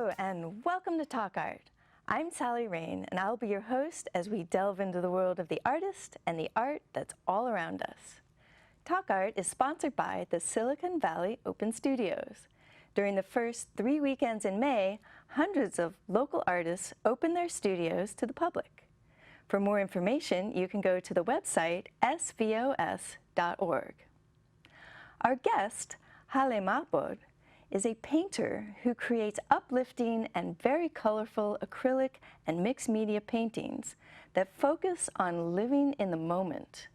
Hello and welcome to Talk Art. I'm Sally Rain and I'll be your host as we delve into the world of the artist and the art that's all around us. Talk Art is sponsored by the Silicon Valley Open Studios. During the first 3 weekends in May, hundreds of local artists open their studios to the public. For more information, you can go to the website svos.org. Our guest, Haleh Mahbod, is a painter who creates uplifting and very colorful acrylic and mixed media paintings that focus on living in the moment.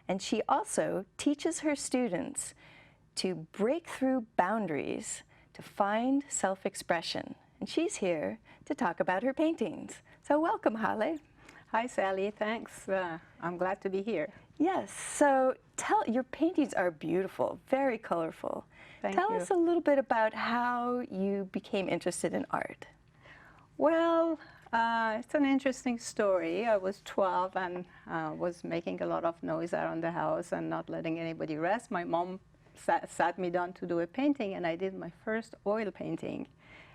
And she also teaches her students to break through boundaries to find self-expression. And she's here to talk about her paintings. So welcome, Haleh. Hi, Sally. Thanks. I'm glad to be here. Yes. So your paintings are beautiful, very colorful. Tell us a little bit about how you became interested in art. Well, it's an interesting story. I was 12 and was making a lot of noise around the house and not letting anybody rest. My mom sat me down to do a painting, and I did my first oil painting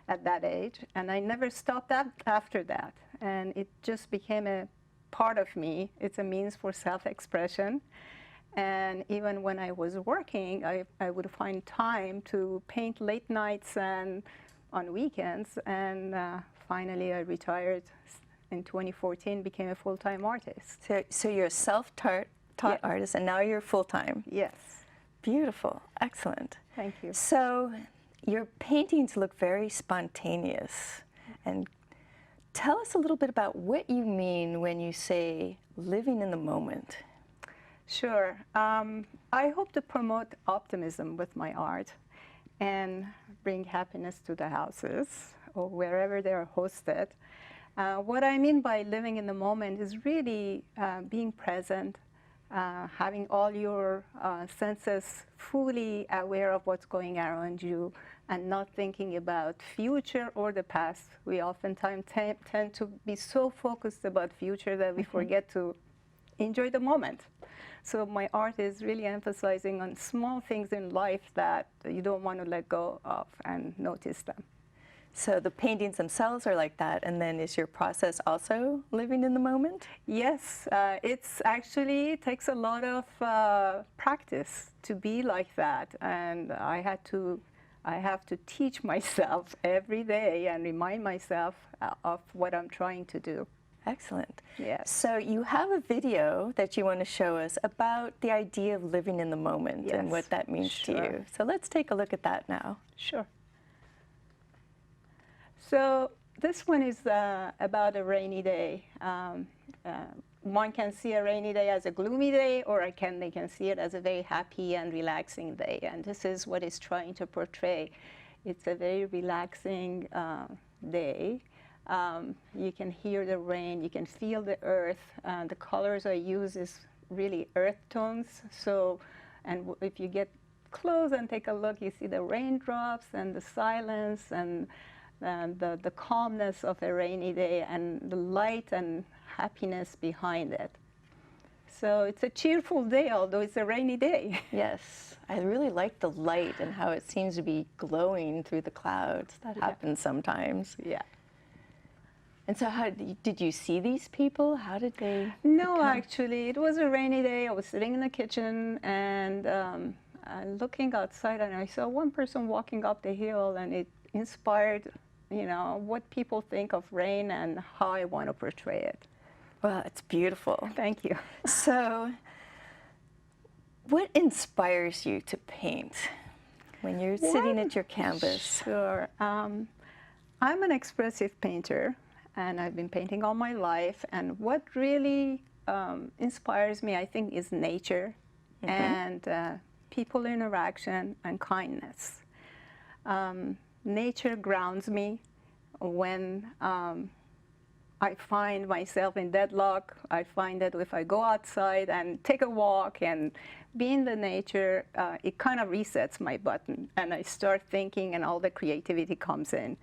at that age. And I never stopped after that. And it just became a part of me. It's a means for self-expression. And even when I was working, I would find time to paint late nights and on weekends. And finally, I retired in 2014, became a full-time artist. So you're a self-taught artist, and now you're full-time. Yes. Beautiful. Excellent. Thank you. So your paintings look very spontaneous. And tell us a little bit about what you mean when you say living in the moment. Sure. I hope to promote optimism with my art and bring happiness to the houses or wherever they are hosted. What I mean by living in the moment is really being present, having all your senses fully aware of what's going around you and not thinking about future or the past. We oftentimes tend to be so focused about future that we forget to enjoy the moment. So my art is really emphasizing on small things in life that you don't want to let go of and notice them. So the paintings themselves are like that, and then is your process also living in the moment? Yes, it's actually takes a lot of practice to be like that, and I have to teach myself every day and remind myself of what I'm trying to do. Excellent. Yes. So you have a video that you want to show us about the idea of living in the moment and what that means to you. So let's take a look at that now. Sure. So this one is about a rainy day. One can see a rainy day as a gloomy day, or they can see it as a very happy and relaxing day. And this is what it's trying to portray. It's a very relaxing day. You can hear the rain, you can feel the earth. The colors I use is really earth tones. So, and if you get close and take a look, you see the raindrops and the silence and the calmness of a rainy day and the light and happiness behind it. So it's a cheerful day, although it's a rainy day. Yes, I really like the light and how it seems to be glowing through the clouds. That happens sometimes. Yeah. And so how did you see these people? How did they No, actually, it was a rainy day. I was sitting in the kitchen and looking outside, and I saw one person walking up the hill, and it inspired, you know, what people think of rain and how I want to portray it. Well, it's beautiful. Thank you. So what inspires you to paint when you're sitting at your canvas? Sure. I'm an expressive painter, and I've been painting all my life. And what really inspires me, I think, is nature and people interaction and kindness. Nature grounds me when I find myself in deadlock. I find that if I go outside and take a walk and be in the nature, it kind of resets my button, and I start thinking, and all the creativity comes in.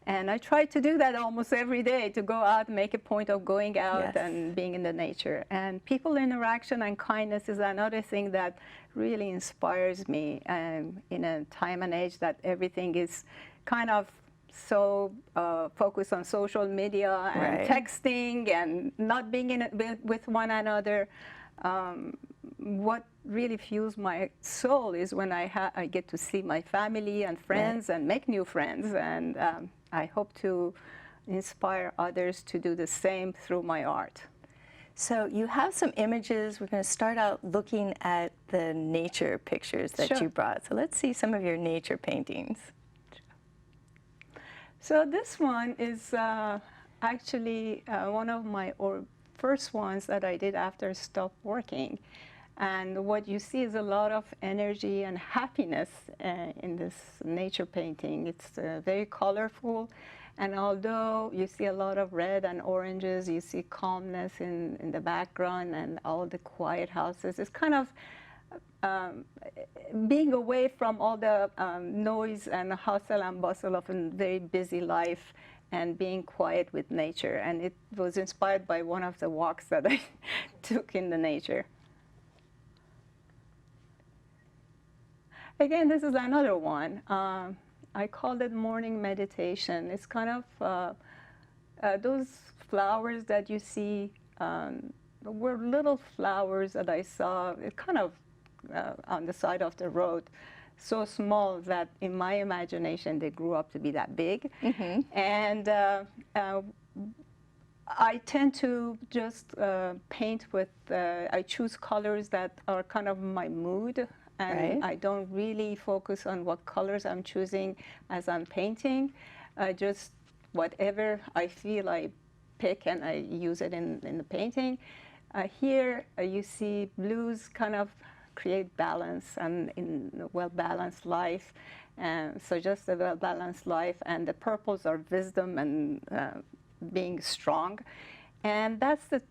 And I try to do that almost every day, to go out, make a point of going out and being in the nature. And people interaction and kindness is another thing that really inspires me in a time and age that everything is kind of so focused on social media and Right. texting and not being in it with one another. What really fuels my soul is when I get to see my family and friends and make new friends. And I hope to inspire others to do the same through my art. So you have some images. We're going to start out looking at the nature pictures that Sure. you brought. So let's see some of your nature paintings. So this one is actually one of my first ones that I did after I stopped working. And what you see is a lot of energy and happiness in this nature painting. It's very colorful. And although you see a lot of red and oranges, you see calmness in the background and all the quiet houses. It's kind of being away from all the noise and hustle and bustle of a very busy life and being quiet with nature. And it was inspired by one of the walks that I took in the nature. Again, this is another one. I called it morning meditation. It's kind of those flowers that you see were little flowers that I saw. It kind of on the side of the road, so small that in my imagination they grew up to be that big. Mm-hmm. And I tend to just paint with, I choose colors that are kind of my mood, and I don't really focus on what colors I'm choosing as I'm painting. Just whatever I feel I pick and I use it in the painting. Here you see blues kind of create balance and in a well-balanced life. So just a well-balanced life, and the purples are wisdom and being strong. And that's the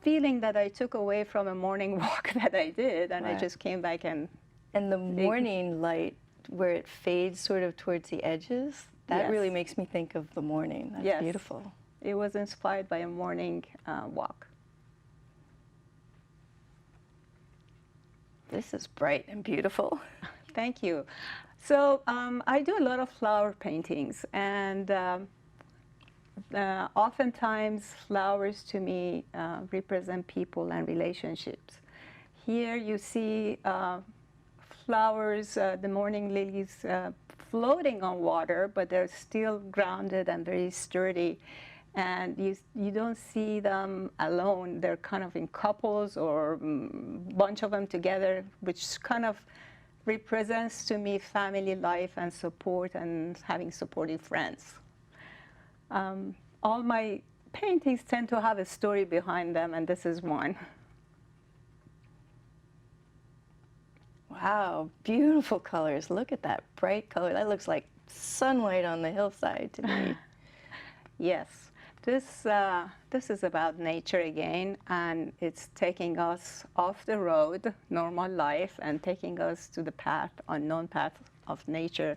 feeling that I took away from a morning walk that I did, and I just came back and... And the morning light, where it fades sort of towards the edges, that really makes me think of the morning. That's beautiful. It was inspired by a morning walk. This is bright and beautiful. Thank you. So I do a lot of flower paintings, and oftentimes flowers to me represent people and relationships. Here you see flowers, the morning lilies floating on water, but they're still grounded and very sturdy. And you don't see them alone. They're kind of in couples or a bunch of them together, which kind of represents to me family life and support and having supportive friends. All my paintings tend to have a story behind them, and this is one. Wow, beautiful colors. Look at that bright color. That looks like sunlight on the hillside to me. Yes. This is about nature again, and it's taking us off the road, normal life, and taking us to the path, unknown path of nature.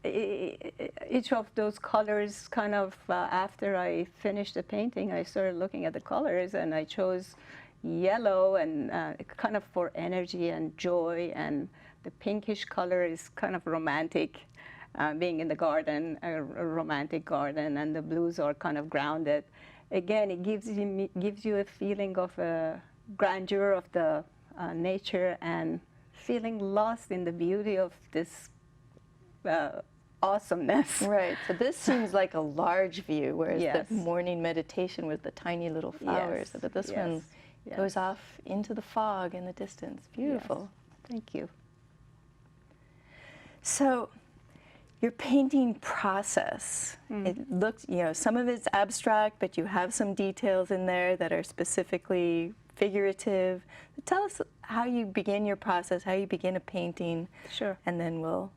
Each of those colors kind of, after I finished the painting, I started looking at the colors, and I chose yellow and kind of for energy and joy, and the pinkish color is kind of romantic. Being in the garden, a romantic garden, and the blues are kind of grounded. Again, it gives you a feeling of a grandeur of the nature and feeling lost in the beauty of this awesomeness. Right, so this seems like a large view, whereas the morning meditation was the tiny little flowers. But this one goes off into the fog in the distance. Beautiful. Thank you. So, your painting process, it looks, some of it's abstract, but you have some details in there that are specifically figurative. Tell us how you begin your process, how you begin a painting. Sure. And then we'll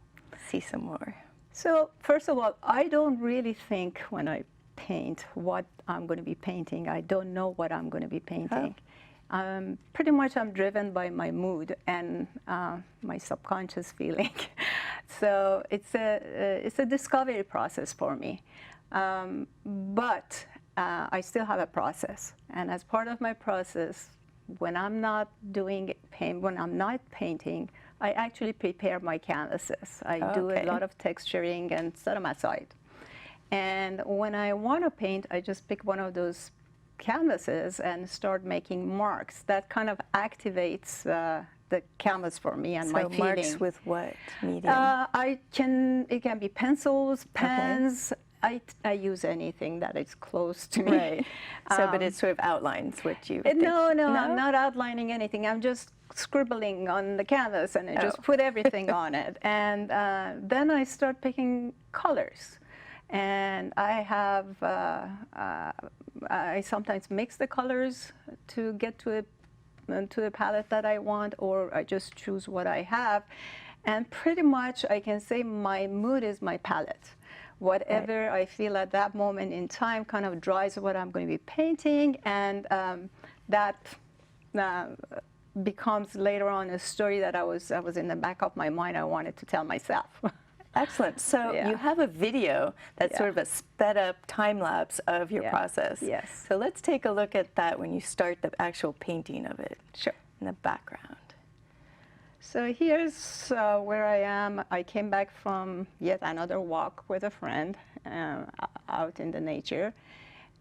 see some more. So, first of all, I don't really think when I paint what I'm going to be painting. I don't know what I'm going to be painting. Pretty much I'm driven by my mood and my subconscious feeling. So it's a discovery process for me. But I still have a process. And as part of my process, when I'm not painting, I actually prepare my canvases. I do a lot of texturing and set them aside. And when I want to paint, I just pick one of those canvases and start making marks. That kind of activates the canvas for me and my feeling. So marks with what medium? It can be pencils, pens. I use anything that is close to me. Right. So, but it sort of outlines what you think. No, I'm not outlining anything. I'm just scribbling on the canvas and I just put everything on it. And then I start picking colors. And I have, I sometimes mix the colors to get to a palette that I want, or I just choose what I have. And pretty much I can say my mood is my palette. Whatever I feel at that moment in time kind of drives what I'm going to be painting, and that becomes later on a story that I was in the back of my mind I wanted to tell myself. Excellent. So you have a video that's sort of a sped up time lapse of your process. Yes. So let's take a look at that when you start the actual painting of it. Sure. In the background. So here's where I am. I came back from yet another walk with a friend out in the nature.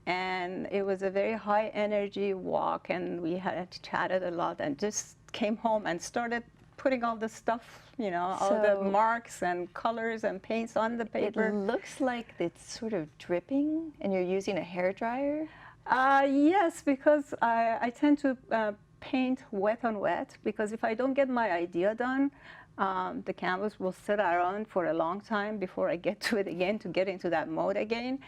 And it was a very high energy walk, and we had chatted a lot and just came home and started putting all the stuff, you know, all the marks and colors and paints on the paper. It looks like it's sort of dripping, and you're using a hairdryer? Yes, because I tend to paint wet on wet, because if I don't get my idea done, the canvas will sit around for a long time before I get to it again, to get into that mode again.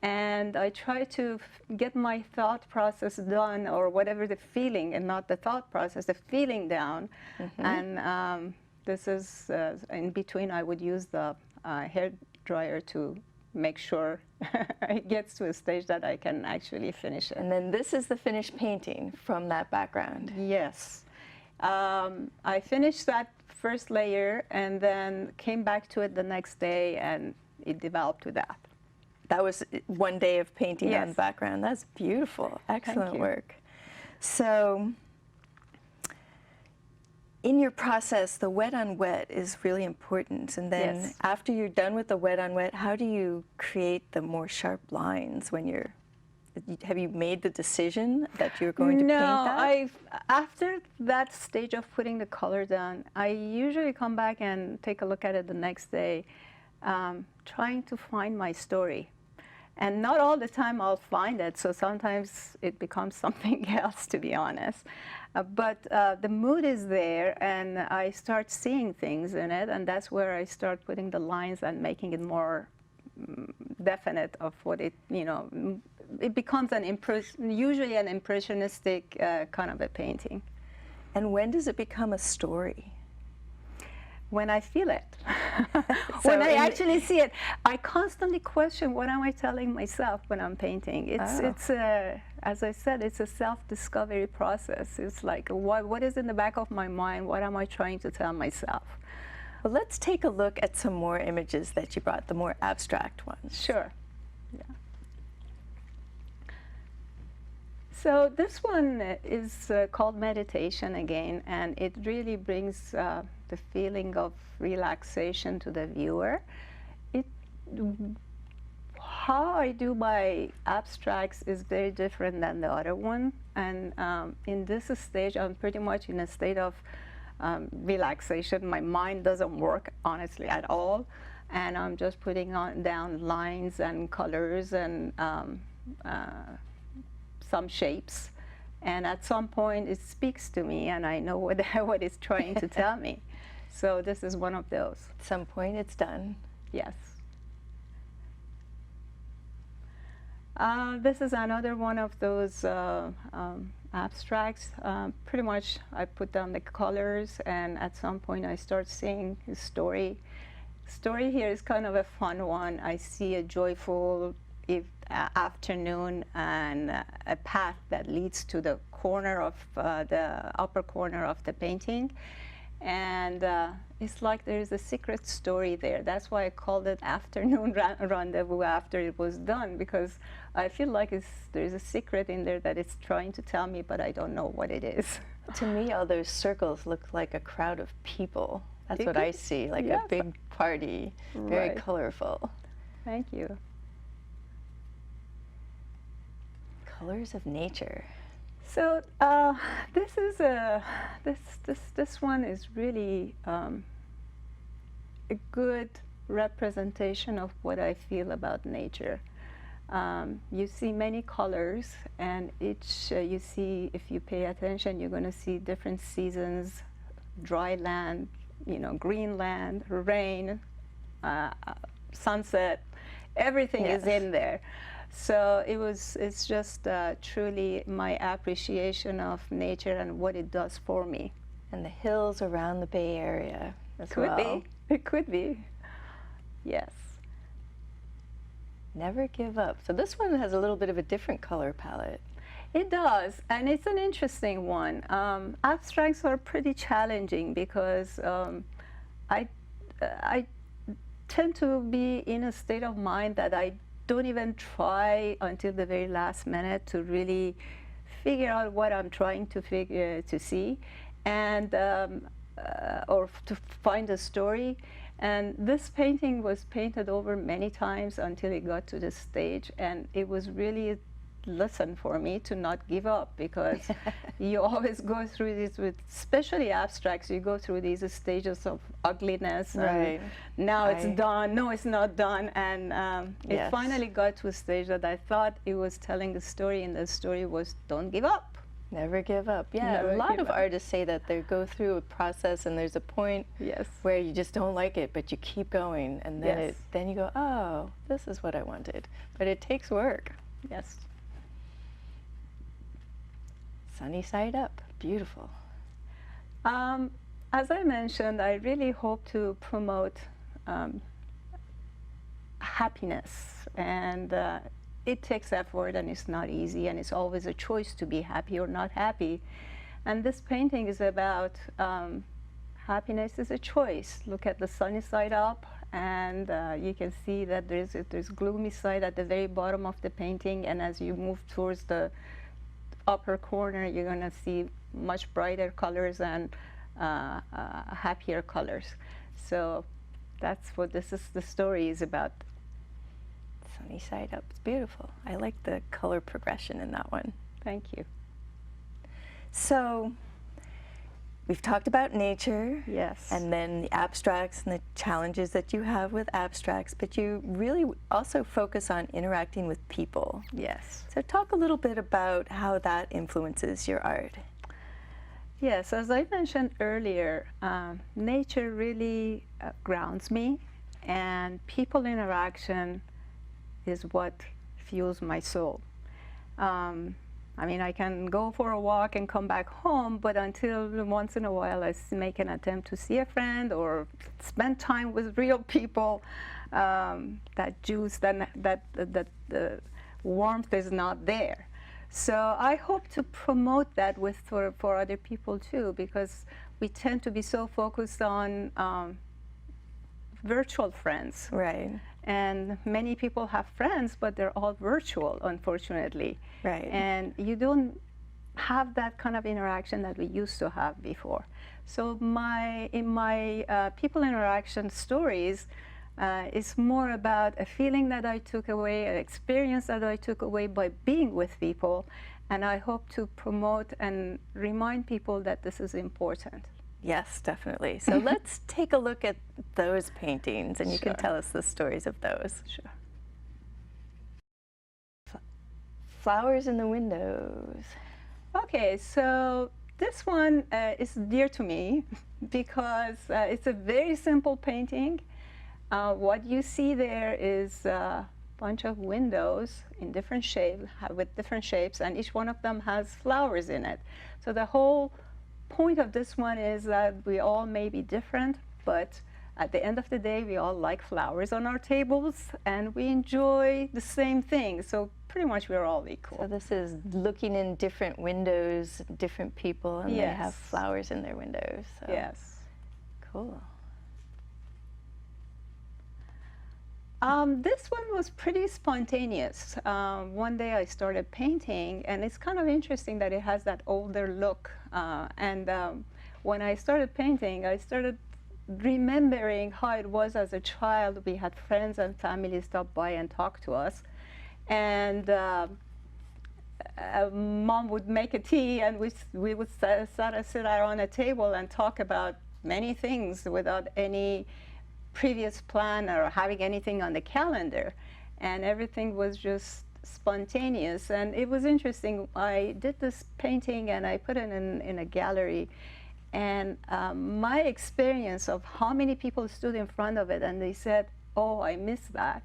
And I try to get my thought process done, or whatever the feeling, and not the thought process, the feeling down. And this is, in between, I would use the hair dryer to make sure it gets to a stage that I can actually finish it. And then this is the finished painting from that background. Yes. I finished that first layer and then came back to it the next day, and it developed to that. That was one day of painting on the background. That's beautiful. Excellent work. So in your process, the wet on wet is really important. And then after you're done with the wet on wet, how do you create the more sharp lines when you're, have you made the decision that you're going to paint that? After that stage of putting the color down, I usually come back and take a look at it the next day, trying to find my story. And not all the time I'll find it, so sometimes it becomes something else, to be honest. But the mood is there, and I start seeing things in it, and that's where I start putting the lines and making it more definite of what it, you know, it becomes usually an impressionistic kind of a painting. And when does it become a story? When I feel it. When I actually see it. I constantly question, what am I telling myself when I'm painting? It's as I said, it's a self-discovery process. It's like, what is in the back of my mind? What am I trying to tell myself? Well, let's take a look at some more images that you brought, the more abstract ones. Sure. Yeah. So this one is called Meditation again, and it really brings the feeling of relaxation to the viewer. How I do my abstracts is very different than the other one, and in this stage I'm pretty much in a state of relaxation. My mind doesn't work honestly at all, and I'm just putting down lines and colors and some shapes, and at some point it speaks to me and I know what it's trying to tell me. So this is one of those. At some point it's done. Yes. This is another one of those abstracts. Pretty much I put down the colors, and at some point I start seeing a story. Story here is kind of a fun one. I see a joyful afternoon and a path that leads to the corner of the upper corner of the painting. And it's like there's a secret story there. That's why I called it afternoon rendezvous after it was done, because I feel like there's a secret in there that it's trying to tell me, but I don't know what it is. To me, all those circles look like a crowd of people. That's It what I could- see, like yes. a big party, very Right. colorful. Thank you. Colors of nature. So this is this one is really a good representation of what I feel about nature. You see many colors, and each you see, if you pay attention, you're going to see different seasons: dry land, green land, rain, sunset. Everything is Yes. in there. So it's just truly my appreciation of nature and what it does for me. And the hills around the Bay Area as Could well. be. It could be. Yes. Never give up. So this one has a little bit of a different color palette. It does, and it's an interesting one. Abstracts are pretty challenging because I tend to be in a state of mind that I don't even try until the very last minute to really figure out what I'm trying to see, and or to find a story. And this painting was painted over many times until it got to this stage, and it was really a lesson for me to not give up, because you always go through this with, especially abstracts, you go through these stages of ugliness. Right. And now it's done, no, it's not done. And Yes. it finally got to a stage that I thought it was telling a story, and the story was don't give up. Never give up. Yeah, Never a lot give of up. artists say that they go through a process and there's a point Yes. where you just don't like it, but you keep going, and then Yes. then you go, oh, this is what I wanted. But it takes work. Yes. Sunny side up, beautiful. As I mentioned, I really hope to promote happiness, and it takes effort, and it's not easy, and it's always a choice to be happy or not happy. And this painting is about happiness is a choice. Look at the sunny side up, and you can see that there's gloomy side at the very bottom of the painting, and as you move towards the upper corner, you're going to see much brighter colors and happier colors. So that's what the story is about. Sunny side up, it's beautiful. I like the color progression in that one. Thank you. So we've talked about nature. Yes. And then the abstracts and the challenges that you have with abstracts, but you really also focus on interacting with people. Yes. So talk a little bit about how that influences your art. Yes, as I mentioned earlier, nature really grounds me, and people interaction is what fuels my soul. I mean, I can go for a walk and come back home, but until once in a while I make an attempt to see a friend or spend time with real people, that juice, that warmth is not there. So I hope to promote that for other people too, because we tend to be so focused on virtual friends. Right. And many people have friends, but they're all virtual, unfortunately. Right. And you don't have that kind of interaction that we used to have before. So in my people interaction stories, it's more about a feeling that I took away, an experience that I took away by being with people. And I hope to promote and remind people that this is important. Yes, definitely. So let's take a look at those paintings, and you Sure. can tell us the stories of those. Sure. Flowers in the windows. Okay, so this one is dear to me because it's a very simple painting. What you see there is a bunch of windows in different shapes, with different shapes, and each one of them has flowers in it. So the whole point of this one is that we all may be different, but at the end of the day, we all like flowers on our tables, and we enjoy the same thing. So pretty much we're all equal. So this is looking in different windows, different people, and they have Yes. flowers in their windows. So Yes. Cool. This one was pretty spontaneous. One day I started painting, and it's kind of interesting that it has that older look. When I started painting, I started remembering how it was as a child. We had friends and family stop by and talk to us. And Mom would make a tea, and we would sit around a table and talk about many things without any previous plan or having anything on the calendar. And everything was just spontaneous. And it was interesting. I did this painting, and I put it in a gallery. And my experience of how many people stood in front of it, and they said, "Oh, I missed that."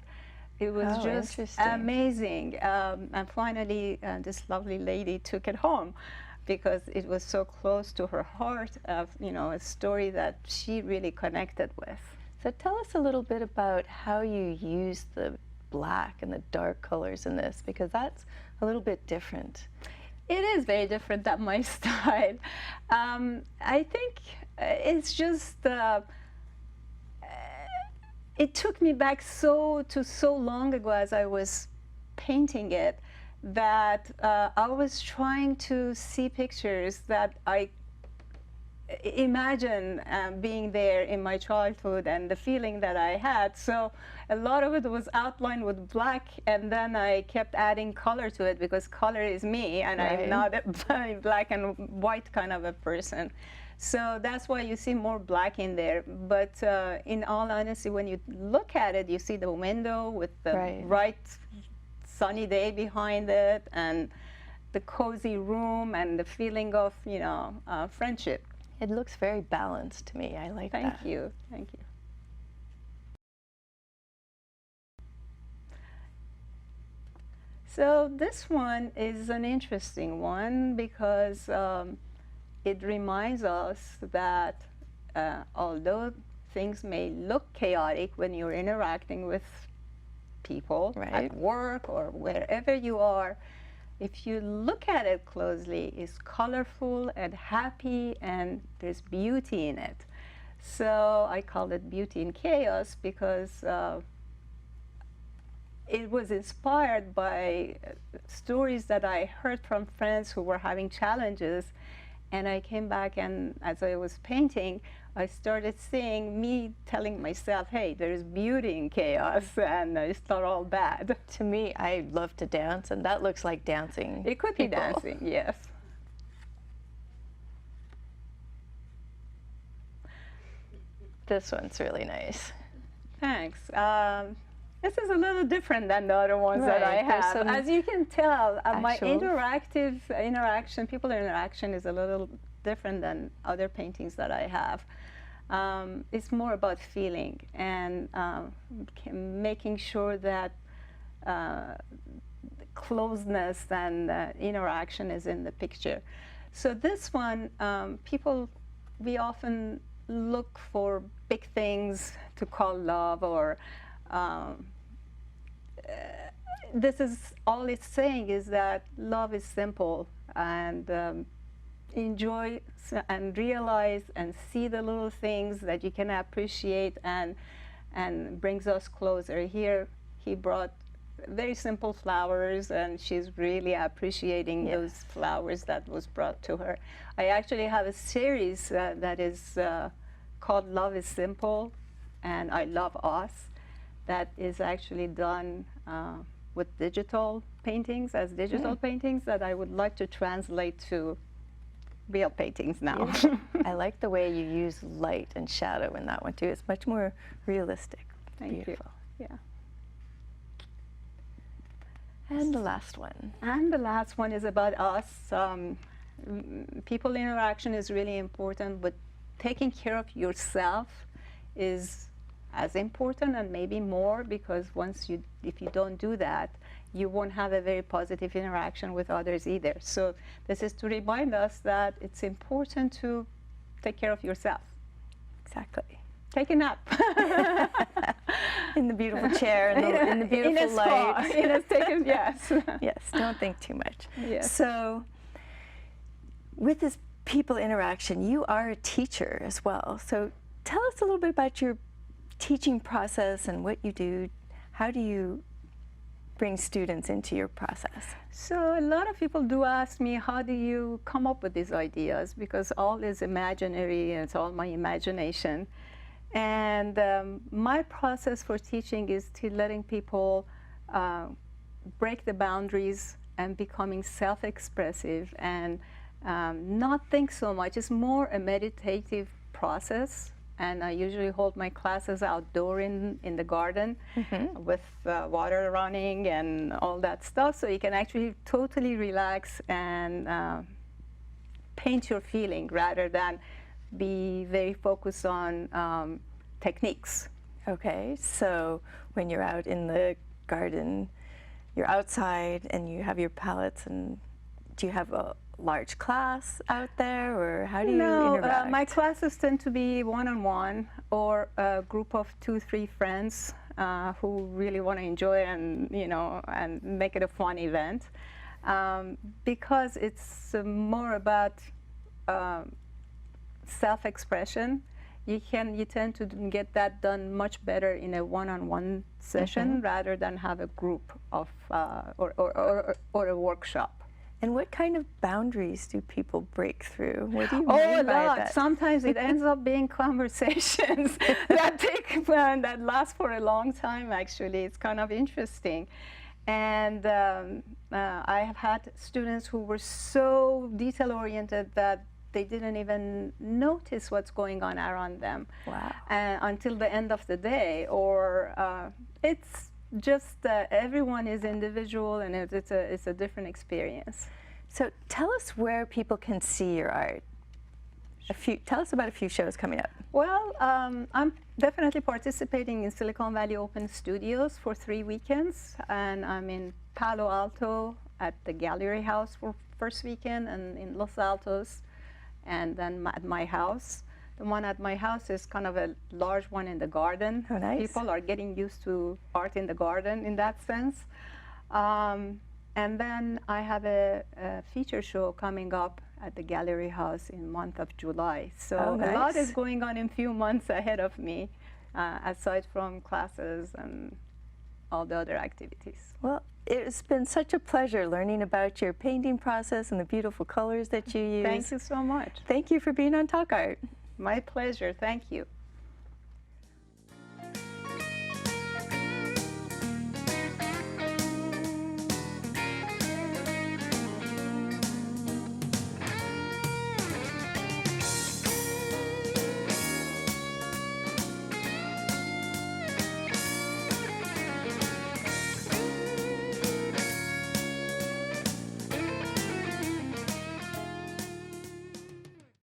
It was just amazing. And finally, this lovely lady took it home because it was so close to her heart of, a story that she really connected with. So tell us a little bit about how you use the black and the dark colors in this, because that's a little bit different. It is very different than my style. I think it's just, it took me back so long ago as I was painting it, that I was trying to see pictures that I imagine being there in my childhood and the feeling that I had. So a lot of it was outlined with black, and then I kept adding color to it because color is me, and Right. I'm not a black and white kind of a person. So that's why you see more black in there. But in all honesty, when you look at it, you see the window with the Right. bright sunny day behind it, and the cozy room, and the feeling of, friendship. It looks very balanced to me. I like that. Thank you. Thank you. So this one is an interesting one because it reminds us that although things may look chaotic when you're interacting with people Right. at work or wherever you are, if you look at it closely, it's colorful and happy, and there's beauty in it. So I call it beauty in chaos because it was inspired by stories that I heard from friends who were having challenges. And I came back, and as I was painting, I started seeing me telling myself, hey, there's beauty in chaos, and it's not all bad. To me, I love to dance, and that looks like dancing. It could be people. dancing, yes. This one's really nice. Thanks. This is a little different than the other ones that I Right, there's have. some As you can tell, my actual- people interaction is a little different than other paintings that I have. It's more about feeling and making sure that closeness and interaction is in the picture. So this one, we often look for big things to call love, or this is all it's saying is that love is simple, and enjoy and realize and see the little things that you can appreciate, and brings us closer. Here he brought very simple flowers, and she's really appreciating Yeah. those flowers that was brought to her. I actually have a series that is called Love is Simple and I Love Us, that is actually done with digital paintings, as digital paintings, that I would like to translate to real paintings now. Beautiful. I like the way you use light and shadow in that one too. It's much more realistic. Thank Beautiful. you. Yeah. And the last one. And the last one is about us. People interaction is really important, but taking care of yourself is as important, and maybe more, because if you don't do that, you won't have a very positive interaction with others either. So this is to remind us that it's important to take care of yourself. Exactly. Take a nap. In the beautiful chair, in the beautiful in a spa. light. Yes. Yes, don't think too much. Yes. So with this people interaction, you are a teacher as well. So tell us a little bit about your teaching process and what you do. How do you bring students into your process? So a lot of people do ask me, how do you come up with these ideas? Because all is imaginary, and it's all my imagination. And my process for teaching is to letting people break the boundaries and becoming self-expressive and not think so much. It's more a meditative process. And I usually hold my classes outdoor in the garden with water running and all that stuff. So you can actually totally relax and paint your feeling rather than be very focused on techniques. Okay, so when you're out in the garden, you're outside and you have your palettes, and do you have a large class out there, or how do you interact? My classes tend to be one-on-one or a group of 2-3 friends who really want to enjoy and and make it a fun event, because it's more about self-expression. You tend to get that done much better in a one-on-one session rather than have a group of or a workshop. And what kind of boundaries do people break through? What do you Oh, mean a by lot. that? Sometimes it ends up being conversations that last for a long time, actually. It's kind of interesting. And I have had students who were so detail-oriented that they didn't even notice what's going on around them. Wow. Until the end of the day. Or it's just everyone is individual, and it's a different experience. So tell us where people can see your art. Tell us about a few shows coming up. Well, I'm definitely participating in Silicon Valley Open Studios for 3 weekends, and I'm in Palo Alto at the Gallery House for first weekend, and in Los Altos, and then at my house. The one at my house is kind of a large one in the garden. Oh, nice. People are getting used to art in the garden in that sense. And then I have a feature show coming up at the Gallery House in the month of July. So nice. A lot is going on in a few months ahead of me, aside from classes and all the other activities. Well, it's been such a pleasure learning about your painting process and the beautiful colors that you use. Thank you so much. Thank you for being on Talk Art. My pleasure. Thank you.